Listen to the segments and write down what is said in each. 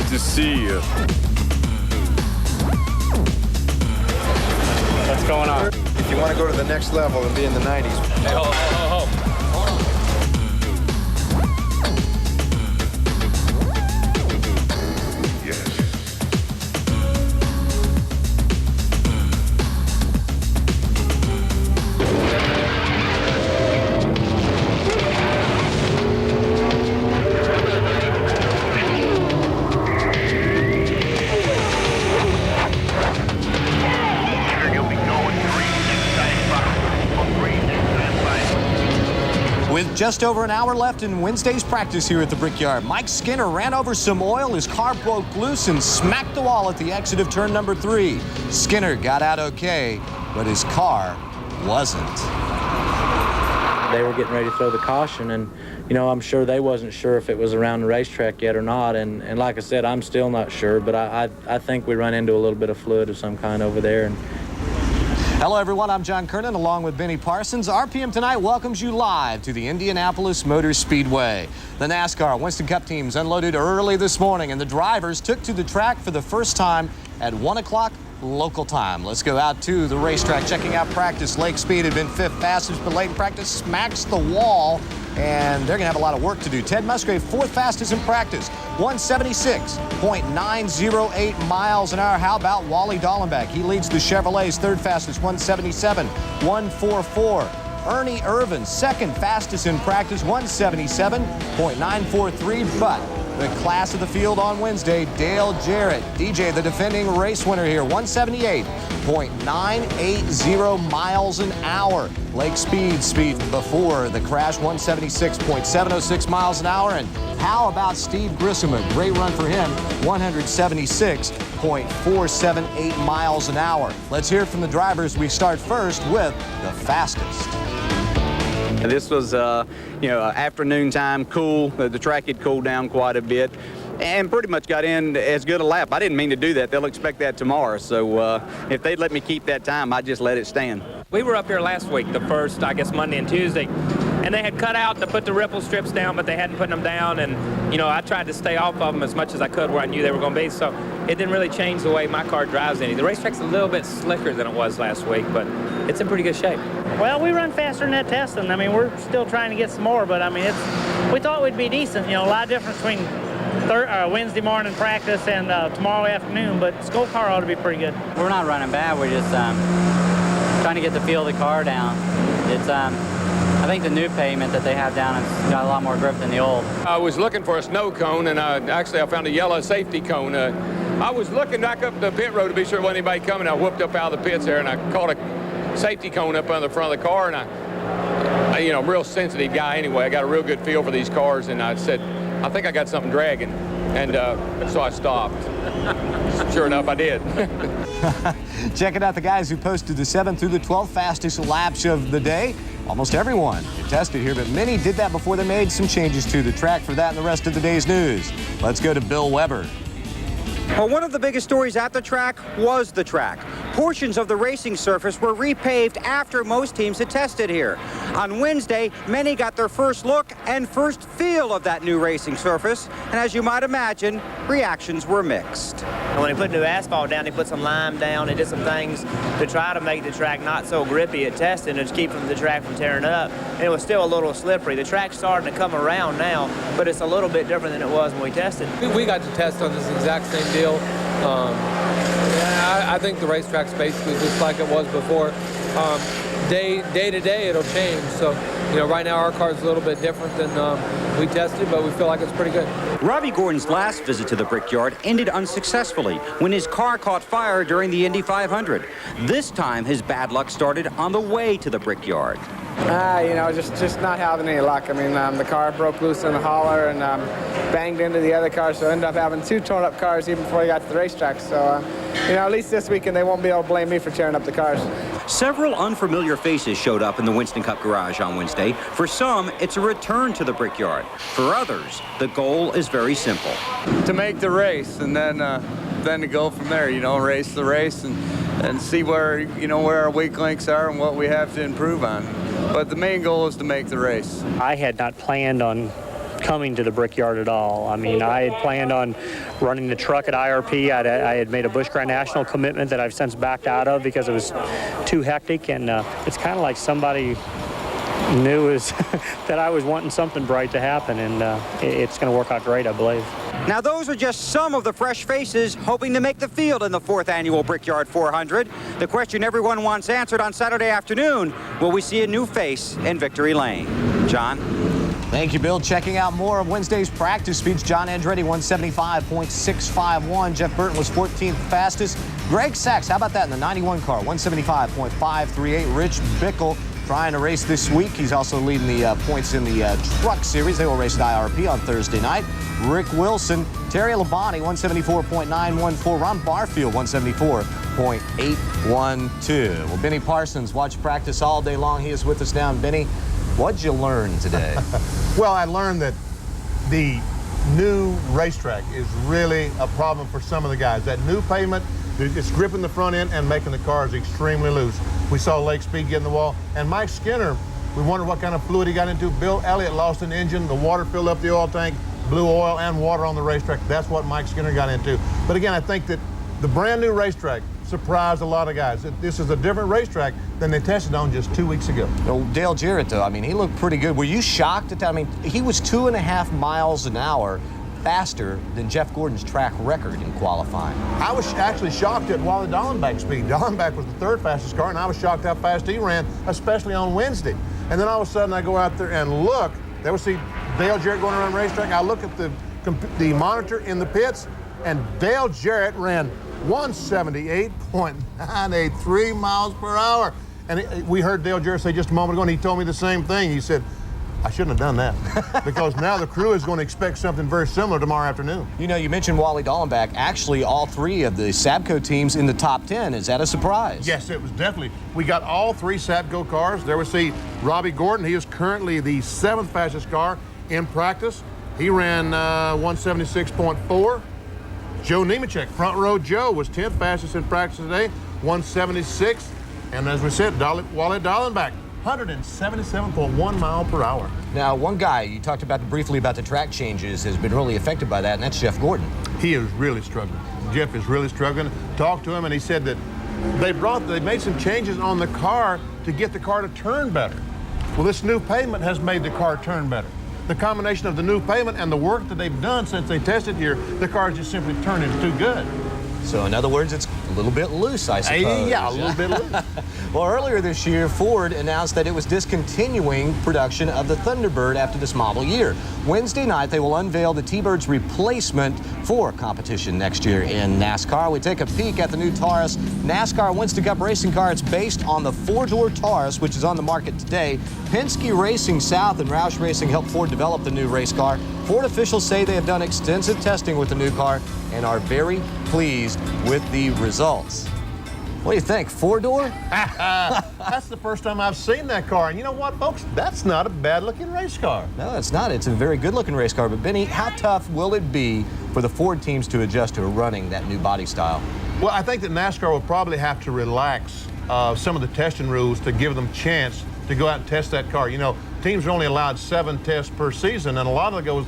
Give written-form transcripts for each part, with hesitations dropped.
to see you. What's going on? If you want to go to the next level and be in the 90s. Hey, ho, ho, ho. With just over an hour left in Wednesday's practice here at the Brickyard, Mike Skinner ran over some oil. His car broke loose and smacked the wall at the exit of turn number 3. Skinner got out okay, but his car wasn't. They were getting ready to throw the caution, and, you know, I'm sure they wasn't sure if it was around the racetrack yet or not. And like I said, I'm still not sure, but I think we run into a little bit of fluid of some kind over there. And hello, everyone. I'm John Kernan, along with Benny Parsons. RPM Tonight welcomes you live to the Indianapolis Motor Speedway. The NASCAR Winston Cup teams unloaded early this morning, and the drivers took to the track for the first time at 1 o'clock local time. Let's go out to the racetrack, checking out practice. Lake Speed had been 5th fastest, but late in practice smacks the wall, and they're going to have a lot of work to do. Ted Musgrave, 4th fastest in practice, 176.908 miles an hour. How about Wally Dallenbach? He leads the Chevrolets, 3rd fastest, 177.144. Ernie Irvin, 2nd fastest in practice, 177.943. But the class of the field on Wednesday, Dale Jarrett, DJ, the defending race winner here, 178.980 miles an hour. Lake speed before the crash, 176.706 miles an hour. And how about Steve Grissom? A great run for him, 176.478 miles an hour. Let's hear from the drivers. We start first with the fastest. This was, afternoon time, cool. The track had cooled down quite a bit and pretty much got in as good a lap. I didn't mean to do that. They'll expect that tomorrow. So if they'd let me keep that time, I'd just let it stand. We were up here last week, the first, I guess, Monday and Tuesday, and they had cut out to put the ripple strips down, but they hadn't put them down. And, you know, I tried to stay off of them as much as I could where I knew they were going to be. So it didn't really change the way my car drives any. The racetrack's a little bit slicker than it was last week, but it's in pretty good shape. Well, we run faster than that testing. I mean, we're still trying to get some more, but I mean, we thought we'd be decent. You know, a lot of difference between Wednesday morning practice and tomorrow afternoon, but school car ought to be pretty good. We're not running bad. We're just trying to get the feel of the car down. It's I think the new pavement that they have down has got a lot more grip than the old. I was looking for a snow cone, and I found a yellow safety cone. I was looking back up the pit road to be sure there wasn't anybody coming. I whooped up out of the pits there, and I caught a safety cone up on the front of the car, and I'm a real sensitive guy anyway. I got a real good feel for these cars, and I said, I think I got something dragging, and so I stopped. Sure enough, I did. Checking out the guys who posted the 7th through the 12th fastest laps of the day. Almost everyone tested here, but many did that before they made some changes to the track. For that and the rest of the day's news, let's go to Bill Weber. Well, one of the biggest stories at the track was the track. Portions of the racing surface were repaved after most teams had tested here. On Wednesday, many got their first look and first feel of that new racing surface, and as you might imagine, reactions were mixed. And when they put new asphalt down, they put some lime down and did some things to try to make the track not so grippy at testing and to keep the track from tearing up. And it was still a little slippery. The track's starting to come around now, but it's a little bit different than it was when we tested. We got to test on this exact same deal. I think the racetrack's basically just like it was before. Day to day, it'll change. So, right now our car's a little bit different than we tested, but we feel like it's pretty good. Robbie Gordon's last visit to the Brickyard ended unsuccessfully when his car caught fire during the Indy 500. This time, his bad luck started on the way to the Brickyard. Just not having any luck. I mean, the car broke loose in the hauler and banged into the other car, so I ended up having 2 torn-up cars even before I got to the racetrack. So, at least this weekend they won't be able to blame me for tearing up the cars. Several unfamiliar faces showed up in the Winston Cup garage on Wednesday. For some, it's a return to the Brickyard. For others, the goal is very simple. To make the race, and then to go from there, race the race and see where, where our weak links are and what we have to improve on. But the main goal is to make the race. I had not planned on coming to the Brickyard at all. I mean, I had planned on running the truck at IRP. I had made a Busch Grand National commitment that I've since backed out of because it was too hectic, and it's kind of like somebody knew that I was wanting something bright to happen, and it's going to work out great, I believe. Now, those are just some of the fresh faces hoping to make the field in the 4th annual Brickyard 400. The question everyone wants answered on Saturday afternoon, will we see a new face in Victory Lane? John? Thank you, Bill. Checking out more of Wednesday's practice speeds. John Andretti, 175.651. Jeff Burton was 14th fastest. Greg Sachs, how about that in the 91 car, 175.538. Rich Bickle trying to race this week. He's also leading the points in the truck series. They will race at IRP on Thursday night. Rick Wilson, Terry Labonte, 174.914. Ron Barfield, 174.812. Well, Benny Parsons watched practice all day long. He is with us now. And Benny, what'd you learn today? Well, I learned that the new racetrack is really a problem for some of the guys. That new pavement, it's gripping the front end and making the cars extremely loose. We saw Lake Speed get in the wall. And Mike Skinner, we wondered what kind of fluid he got into. Bill Elliott lost an engine. The water filled up the oil tank, blew oil and water on the racetrack. That's what Mike Skinner got into. But again, I think that the brand new racetrack surprised a lot of guys. This is a different racetrack than they tested on just 2 weeks ago. Well, Dale Jarrett, though, I mean, he looked pretty good. Were you shocked at that? I mean, he was 2.5 miles an hour faster than Jeff Gordon's track record in qualifying. I was actually shocked at Wally Dallenbach's speed. Dallenbach was the 3rd fastest car, and I was shocked how fast he ran, especially on Wednesday. And then all of a sudden I go out there and look. There we see Dale Jarrett going around the racetrack. I look at the monitor in the pits, and Dale Jarrett ran 178.983 miles per hour. And we heard Dale Jarrett say just a moment ago, and he told me the same thing. He said, I shouldn't have done that because now the crew is going to expect something very similar tomorrow afternoon. You know, you mentioned Wally Dallenbach. Actually, all 3 of the Sabco teams in the top 10. Is that a surprise? Yes, it was definitely. We got all 3 Sabco cars. There we see Robbie Gordon. He is currently the 7th fastest car in practice. He ran 176.4. Joe Nemechek, front row Joe, was 10th fastest in practice today, 176. And as we said, Wally Dallenbach, 177.1 mile per hour. Now, one guy you talked about briefly about the track changes has been really affected by that, and that's Jeff Gordon. He is really struggling. Jeff is really struggling. Talked to him, and he said that they made some changes on the car to get the car to turn better. Well, this new pavement has made the car turn better. The combination of the new pavement and the work that they've done since they tested here, the car is just simply turning too good. So in other words, it's a little bit loose, I suppose. Yeah, a little bit loose. Well, earlier this year, Ford announced that it was discontinuing production of the Thunderbird after this model year. Wednesday night, they will unveil the T-Bird's replacement for competition next year in NASCAR. We take a peek at the new Taurus NASCAR Winston Cup racing car. It's based on the 4-door Taurus, which is on the market today. Penske Racing South and Roush Racing helped Ford develop the new race car. Ford officials say they have done extensive testing with the new car and are very pleased with the results. What do you think, 4-door? That's the first time I've seen that car. And you know what, folks? That's not a bad-looking race car. No, it's not. It's a very good-looking race car. But, Benny, how tough will it be for the Ford teams to adjust to running that new body style? Well, I think that NASCAR will probably have to relax some of the testing rules to give them a chance to go out and test that car. You know, teams are only allowed 7 tests per season, and a lot of the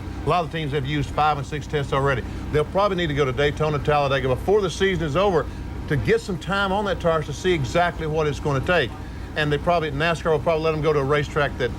teams have used 5 and 6 tests already. They'll probably need to go to Daytona, Talladega before the season is over to get some time on that Taurus to see exactly what it's going to take. And NASCAR will probably let them go to a racetrack that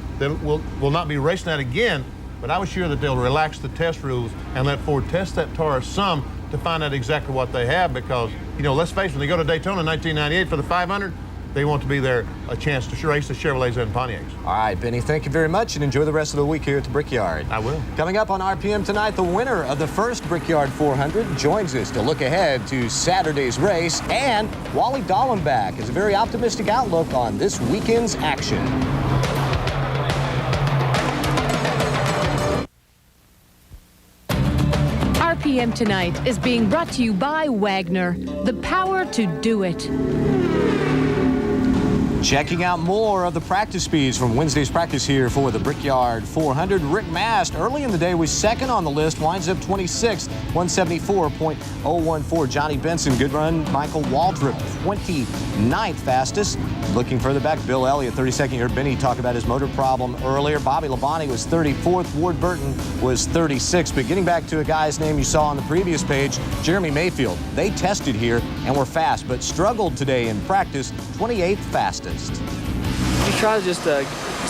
will not be racing that again, but I was sure that they'll relax the test rules and let Ford test that Taurus some to find out exactly what they have because, you know, let's face it, when they go to Daytona in 1998 for the 500, they want to be there a chance to race the Chevrolets and Pontiacs. All right, Benny, thank you very much, and enjoy the rest of the week here at the Brickyard. I will. Coming up on RPM tonight, the winner of the first Brickyard 400 joins us to look ahead to Saturday's race, and Wally Dallenbach has a very optimistic outlook on this weekend's action. RPM Tonight is being brought to you by Wagner, the power to do it. Checking out more of the practice speeds from Wednesday's practice here for the Brickyard 400. Rick Mast early in the day was second on the list, winds up 26th, 174.014. Johnny Benson, good run. Michael Waltrip, 29th fastest. Looking further back, Bill Elliott, 32nd. You heard Benny talk about his motor problem earlier. Bobby Labonte was 34th. Ward Burton was 36th. But getting back to a guy's name you saw on the previous page, Jeremy Mayfield. They tested here and were fast, but struggled today in practice, 28th fastest. You try to just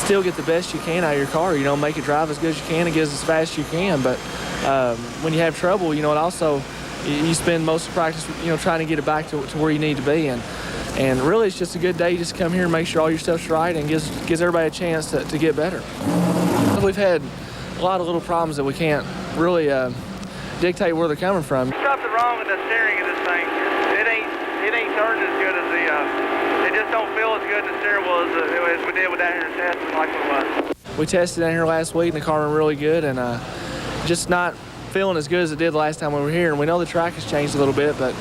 still get the best you can out of your car, you know, make it drive as good as you can and get as fast as you can. But when you have trouble, you know, it also, you spend most of the practice, you know, trying to get it back to where you need to be. And really, it's just a good day. You just come here and make sure all your stuff's right and gives everybody a chance to get better. We've had a lot of little problems that we can't really dictate where they're coming from. Something wrong with the steering of this thing. It ain't turned as good as it just don't feel as good in the steering wheel as we did with that here testing like it was. We tested down here last week and the car ran really good and just not feeling as good as it did the last time we were here. And we know the track has changed a little bit, but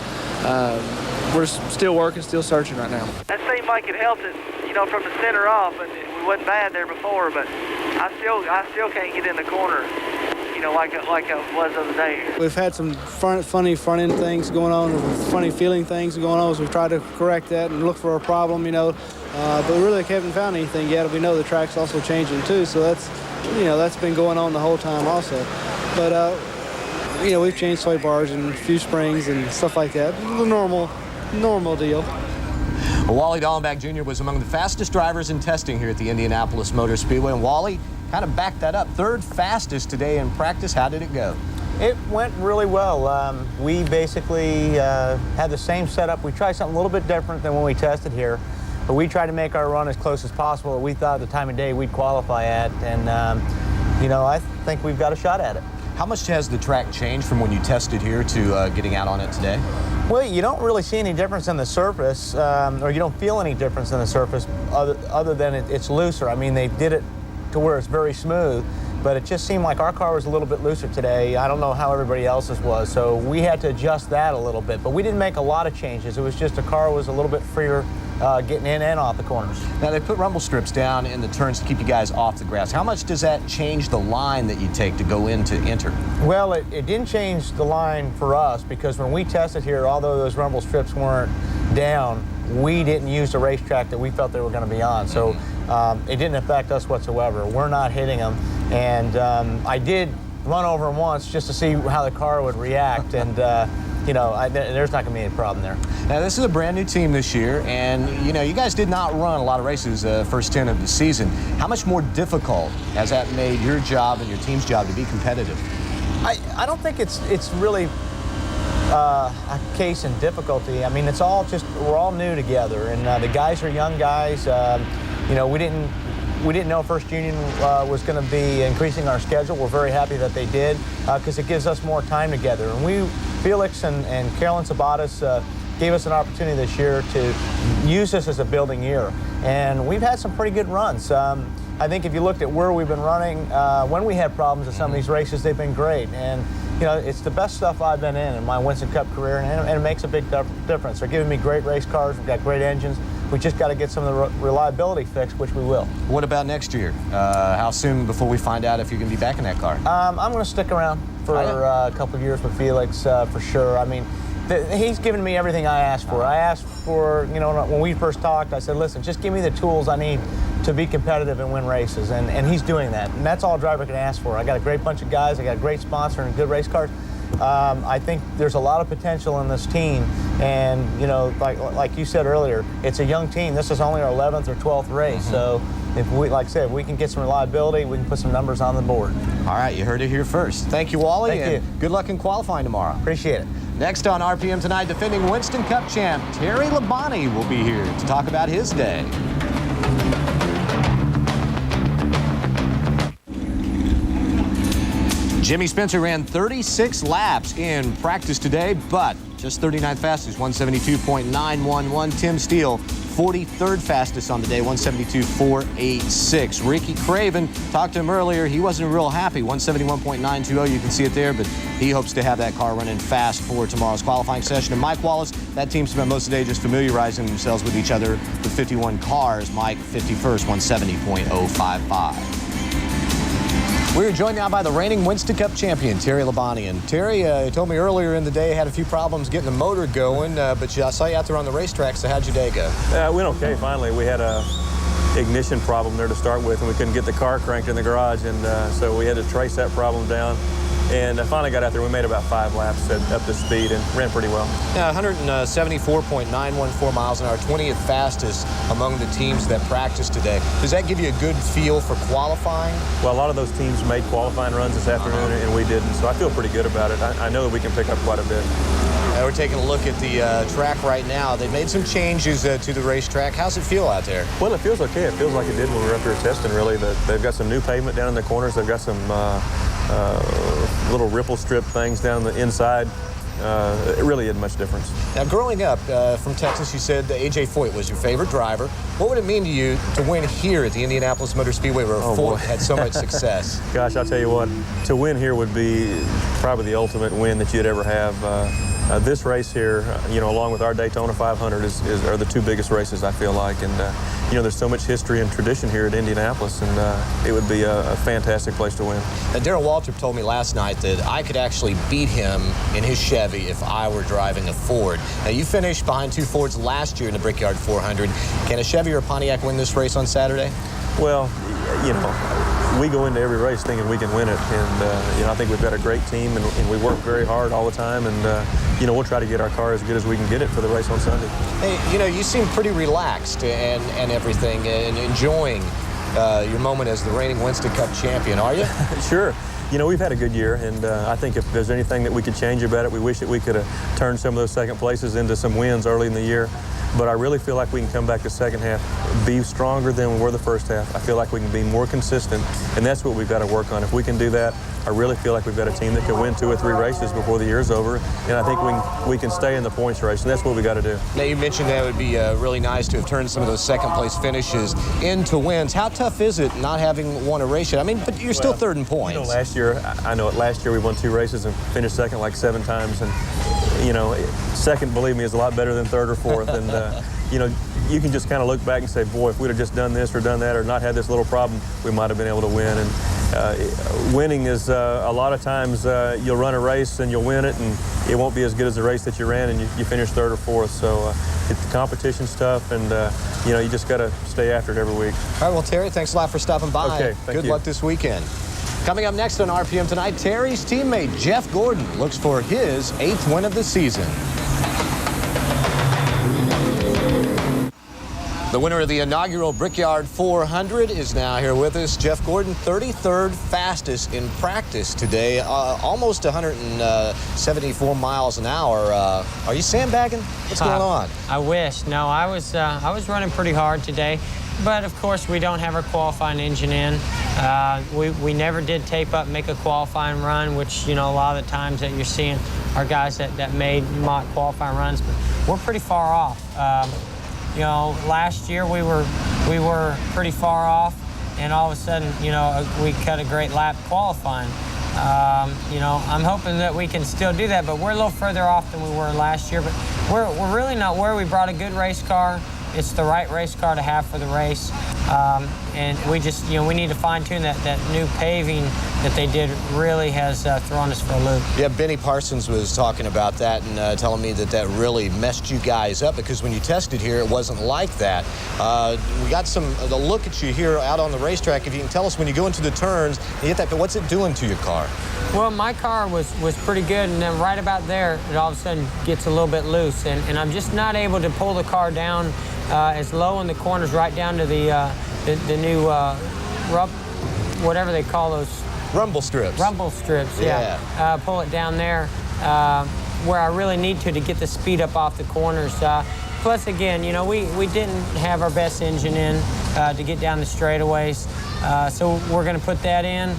we're still working, still searching right now. That seemed like it helped it, you know, from the center off, and we wasn't bad there before, but I still can't get in the corner, you know, like I was the other day. We've had some funny front-end things going on, or funny feeling things going on, so we've tried to correct that and look for a problem, you know, but we really haven't found anything yet. We know the track's also changing too, so that's, you know, that's been going on the whole time also. But, you know, we've changed sway bars and a few springs and stuff like that. The normal deal. Well, Wally Dallenbach Jr. was among the fastest drivers in testing here at the Indianapolis Motor Speedway, and Wally kind of backed that up. Third fastest today in practice. How did it go? It went really well. We basically had the same setup. We tried something a little bit different than when we tested here, but we tried to make our run as close as possible that we thought at the time of day we'd qualify at, and you know, I think we've got a shot at it. How much has the track changed from when you tested here to getting out on it today? Well, you don't really see any difference in the surface, or you don't feel any difference in the surface other than it's looser. I mean, they did it to where it's very smooth, but it just seemed like our car was a little bit looser today. I don't know how everybody else's was, so we had to adjust that a little bit, but we didn't make a lot of changes. It was just the car was a little bit freer getting in and off the corners. Now, they put rumble strips down in the turns to keep you guys off the grass. How much does that change the line that you take to go in to enter? Well, it didn't change the line for us because when we tested here, although those rumble strips weren't down, we didn't use the racetrack that we felt they were going to be on. So it didn't affect us whatsoever. We're not hitting them. And I did run over them once just to see how the car would react. And you know, there's not going to be any problem there. Now, this is a brand new team this year, and you know, you guys did not run a lot of races first 10 of the season. How much more difficult has that made your job and your team's job to be competitive? I don't think it's really a case in difficulty. I mean, it's all just, we're all new together, and the guys are young guys. You know, we didn't know First Union was going to be increasing our schedule. We're very happy that they did because it gives us more time together. And Felix and Carolyn Sabatas gave us an opportunity this year to use this as a building year. And we've had some pretty good runs. I think if you looked at where we've been running, when we had problems at some of these races, they've been great. And you know, it's the best stuff I've been in my Winston Cup career, and it makes a big difference. They're giving me great race cars. We've got great engines. We just got to get some of the reliability fixed, which we will. What about next year? How soon before we find out if you're going to be back in that car? I'm going to stick around for a couple of years with Felix for sure. I mean, he's given me everything I asked for. I asked for, you know, when we first talked, I said, listen, just give me the tools I need to be competitive and win races, and he's doing that. And that's all a driver can ask for. I got a great bunch of guys. I got a great sponsor and good race cars. I think there's a lot of potential in this team, and you know, like you said earlier, it's a young team. This is only our 11th or 12th race, so if we, like I said, if we can get some reliability, we can put some numbers on the board. All right, you heard it here first. Thank you, Wally. Thank you. Good luck in qualifying tomorrow. Appreciate it. Next on RPM Tonight, defending Winston Cup champ Terry Labonte will be here to talk about his day. Jimmy Spencer ran 36 laps in practice today, but just 39th fastest, 172.911. Tim Steele, 43rd fastest on the day, 172.486. Ricky Craven, talked to him earlier. He wasn't real happy, 171.920. You can see it there, but he hopes to have that car running fast for tomorrow's qualifying session. And Mike Wallace, that team spent most of the day just familiarizing themselves with each other with 51 cars. Mike, 51st, 170.055. We're joined now by the reigning Winston Cup champion, Terry Labonte. Terry, you told me earlier in the day had a few problems getting the motor going, but I saw you out there on the racetrack, so how'd your day go? It went okay, finally. We had a ignition problem there to start with, and we couldn't get the car cranked in the garage, and so we had to trace that problem down. And I finally got out there. We made about 5 laps up to speed and ran pretty well. Yeah, 174.914 miles an hour, 20th fastest among the teams that practiced today. Does that give you a good feel for qualifying? Well, a lot of those teams made qualifying runs this afternoon, and we didn't, so I feel pretty good about it. I know that we can pick up quite a bit. We're taking a look at the track right now. They've made some changes to the racetrack. How's it feel out there? Well, it feels okay. It feels like it did when we were up here testing, really. They've got some new pavement down in the corners. They've got some little ripple strip things down the inside. It really isn't much difference. Now, growing up from Texas, you said A.J. Foyt was your favorite driver. What would it mean to you to win here at the Indianapolis Motor Speedway where Foyt had so much success? Gosh, I'll tell you what, to win here would be probably the ultimate win that you'd ever have. This race here, along with our Daytona 500 are the 2 biggest races, I feel like. And, there's so much history and tradition here at Indianapolis, and it would be a fantastic place to win. Darrell Waltrip told me last night that I could actually beat him in his Chevy if I were driving a Ford. Now, you finished behind 2 Fords last year in the Brickyard 400. Can a Chevy or a Pontiac win this race on Saturday? Well, we go into every race thinking we can win it, and I think we've got a great team, and we work very hard all the time, and we'll try to get our car as good as we can get it for the race on Sunday. Hey, you seem pretty relaxed and everything, and enjoying your moment as the reigning Winston Cup champion, are you? Sure. We've had a good year, and I think if there's anything that we could change about it, we wish that we could have turned some of those second places into some wins early in the year. But I really feel like we can come back the second half, be stronger than we were the first half. I feel like we can be more consistent, and that's what we've got to work on. If we can do that, I really feel like we've got a team that can win 2 or 3 races before the year's over, and I think we can stay in the points race, and that's what we got to do. Now, you mentioned that it would be really nice to have turned some of those second-place finishes into wins. How tough is it not having won a race yet? I mean, but you're still third in points. Last year, last year we won 2 races and finished second like 7 times, and second, believe me, is a lot better than third or fourth. And, you can just kind of look back and say, boy, if we'd have just done this or done that or not had this little problem, we might have been able to win. And winning is a lot of times you'll run a race and you'll win it, and it won't be as good as the race that you ran, and you finish third or fourth. So the competition's tough, and, you just got to stay after it every week. All right, well, Terry, thanks a lot for stopping by. Okay, Good luck this weekend. Coming up next on RPM Tonight, Terry's teammate Jeff Gordon looks for his 8th win of the season. The winner of the inaugural Brickyard 400 is now here with us. Jeff Gordon, 33rd fastest in practice today, almost 174 miles an hour. Are you sandbagging? What's going on? I wish. No, I was running pretty hard today. But, of course, we don't have our qualifying engine in. We never did tape up, make a qualifying run, which, a lot of the times that you're seeing are guys that made mock qualifying runs. But we're pretty far off. Last year we were pretty far off, and all of a sudden, we cut a great lap qualifying. I'm hoping that we can still do that, but we're a little further off than we were last year. But we're really not where. We brought a good race car. It's the right race car to have for the race. And we just, we need to fine-tune that new paving that they did really has thrown us for a loop. Yeah, Benny Parsons was talking about that and telling me that really messed you guys up, because when you tested here, it wasn't like that. We got the look at you here out on the racetrack. If you can tell us, when you go into the turns, you hit that, but what's it doing to your car? Well, my car was pretty good, and then right about there, it all of a sudden gets a little bit loose, and I'm just not able to pull the car down as low in the corners, right down to the new whatever they call those. Rumble strips. Rumble strips, yeah. Pull it down there where I really need to get the speed up off the corners. Plus, again, we didn't have our best engine in to get down the straightaways. So we're going to put that in.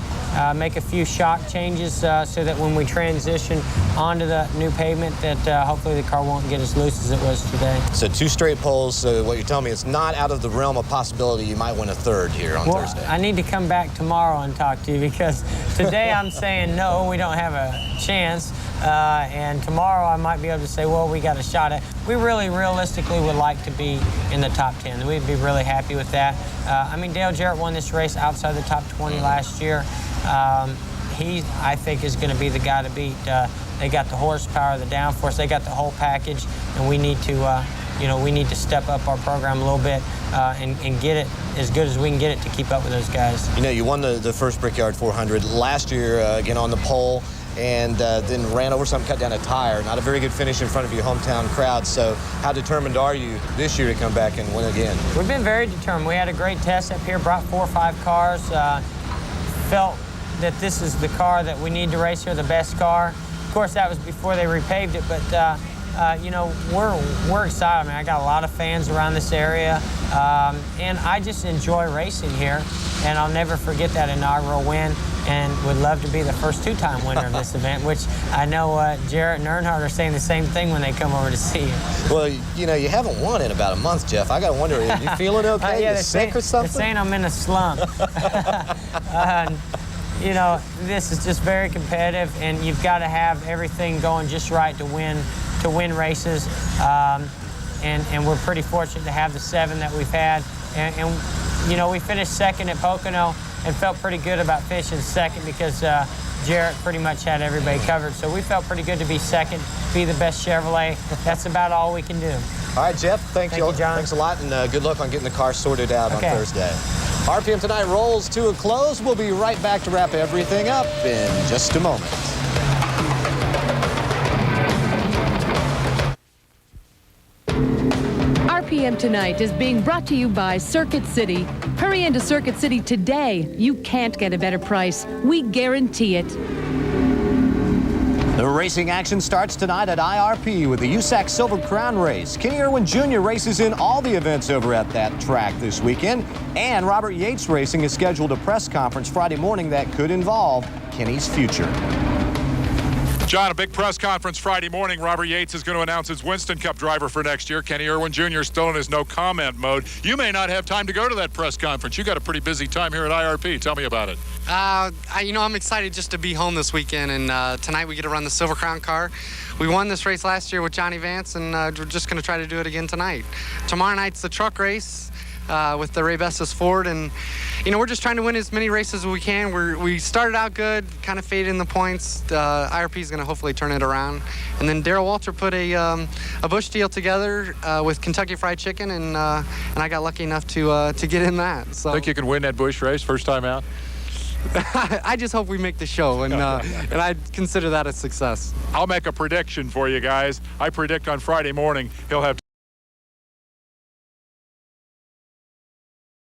make a few shock changes so that when we transition onto the new pavement that hopefully the car won't get as loose as it was today. So 2 straight poles, so what you're telling me, it's not out of the realm of possibility you might win a 3rd here on Thursday. I need to come back tomorrow and talk to you because today I'm saying no, we don't have a chance. And tomorrow I might be able to say, well, we got a shot at. We really realistically would like to be in the top 10. We'd be really happy with that. I mean, Dale Jarrett won this race outside the top 20 last year. He, I think, is going to be the guy to beat. They got the horsepower, the downforce, they got the whole package, and we need to, we need to step up our program a little bit and get it as good as we can get it to keep up with those guys. You know, you won the first Brickyard 400 last year, again on the pole, and then ran over something, cut down a tire. Not a very good finish in front of your hometown crowd. So how determined are you this year to come back and win again? We've been very determined. We had a great test up here, brought 4 or 5 cars, felt that this is the car that we need to race here, the best car. Of course, that was before they repaved it, but we're excited. I mean, I got a lot of fans around this area, and I just enjoy racing here, and I'll never forget that inaugural win, and would love to be the first 2-time winner of this event, which I know Jarrett and Earnhardt are saying the same thing when they come over to see you. Well, you know, you haven't won in about a month, Jeff. I got to wonder, are you feeling okay? Yeah, you sick or something? They're saying I'm in a slump. You know, this is just very competitive, and you've got to have everything going just right to win races. And we're pretty fortunate to have the 7 that we've had. And you know, we finished 2nd at Pocono and felt pretty good about finishing 2nd because Jarrett pretty much had everybody covered. So we felt pretty good to be 2nd, be the best Chevrolet. That's about all we can do. All right, Jeff, thank you, John. Thanks a lot, and good luck on getting the car sorted out on Thursday. RPM Tonight rolls to a close. We'll be right back to wrap everything up in just a moment. RPM Tonight is being brought to you by Circuit City. Hurry into Circuit City today. You can't get a better price. We guarantee it. The racing action starts tonight at IRP with the USAC Silver Crown Race. Kenny Irwin Jr. races in all the events over at that track this weekend. And Robert Yates Racing has scheduled a press conference Friday morning that could involve Kenny's future. John, a big press conference Friday morning. Robert Yates is going to announce his Winston Cup driver for next year. Kenny Irwin Jr. still in his no-comment mode. You may not have time to go to that press conference. You got a pretty busy time here at IRP. Tell me about it. I'm excited just to be home this weekend, and tonight we get to run the Silver Crown car. We won this race last year with Johnny Vance, and we're just going to try to do it again tonight. Tomorrow night's the truck race with the Ray Bestis Ford, and we're just trying to win as many races as we can. We started out good, kind of faded in the points. IRP is going to hopefully turn it around. And then Darrell Walter put a Busch deal together with Kentucky Fried Chicken, and I got lucky enough to get in that. So think you can win that Busch race first time out? I just hope we make the show, and I'd consider that a success. I'll make a prediction for you guys. I predict on Friday morning he'll have